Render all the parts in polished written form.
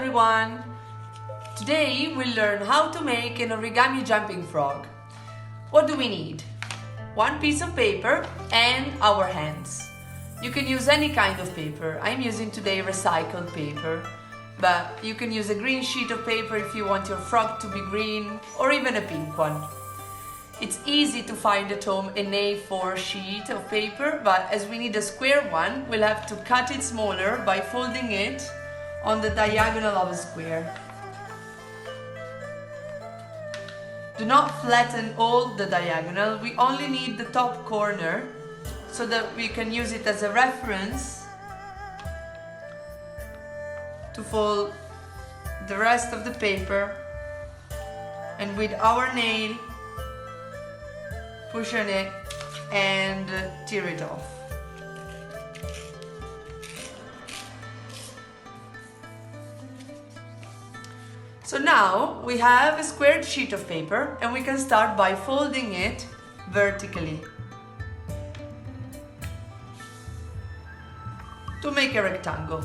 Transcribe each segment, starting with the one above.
everyone! Today we'll learn how to make an origami jumping frog. What do we need? One piece of paper and our hands. You can use any kind of paper. I'm using today recycled paper, but you can use a green sheet of paper if you want your frog to be green, or even a pink one. It's easy to find at home an A4 sheet of paper, but as we need a square one, we'll have to cut it smaller by folding it on the diagonal of a square. Do not flatten all the diagonal, we only need the top corner so that we can use it as a reference to fold the rest of the paper, and with our nail push on it and tear it off. So now we have a squared sheet of paper and we can start by folding it vertically to make a rectangle,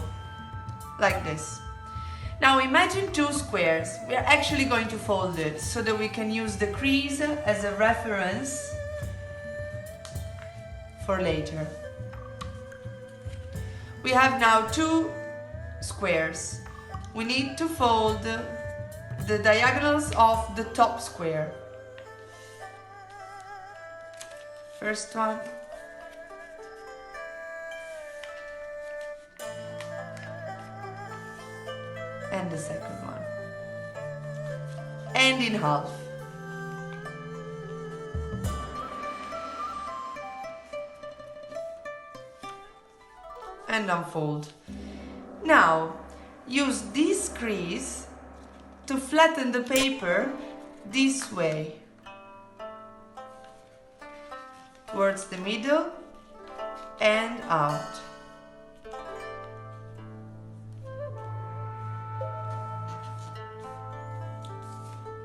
like this. Now imagine two squares. We are actually going to fold it so that we can use the crease as a reference for later. We have now two squares. We need to fold the diagonals of the top square. First one. And the second one. And in half. And unfold. Now, use this crease to flatten the paper this way, towards the middle and out.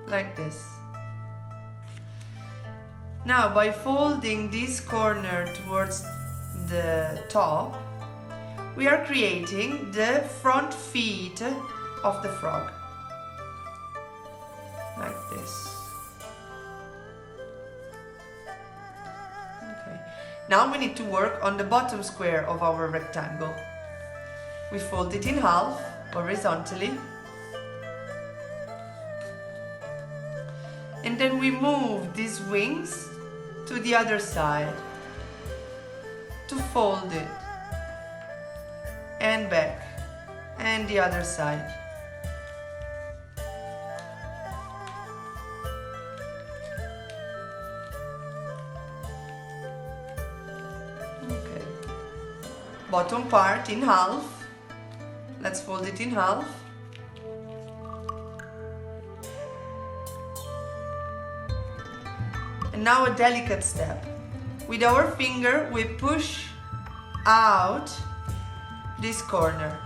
Like this. Now, by folding this corner towards the top, we are creating the front feet of the frog. Like this. Okay. Now we need to work on the bottom square of our rectangle. We fold it in half, horizontally. And then we move these wings to the other side to fold it. And back. And the other side. Okay. Bottom part in half. Let's fold it in half. And now a delicate step. With our finger we push out this corner.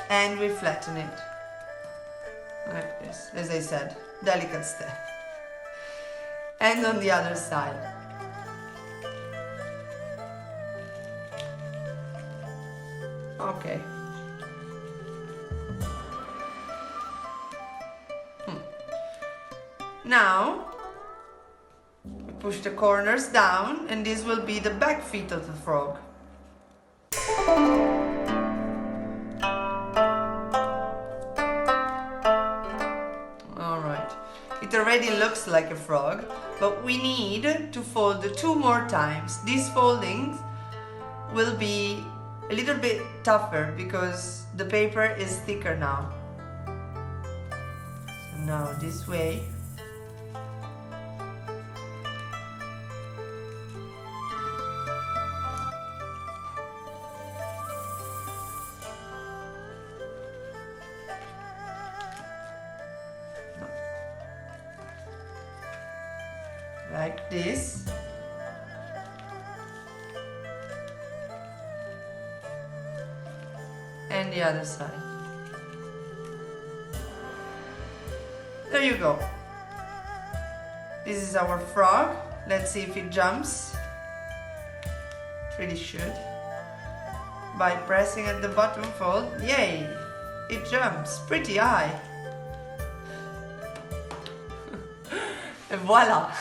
And we flatten it. Like this, as I said, delicate step. And on the other side. Okay. Now, we push the corners down and this will be the back feet of the frog. It already looks like a frog, but we need to fold two more times. These foldings will be a little bit tougher because the paper is thicker now. So now this way. Like this. and the other side. There you go. This is our frog. Let's see if it jumps. It really should. By pressing at the bottom fold, yay! It jumps pretty high. And voila!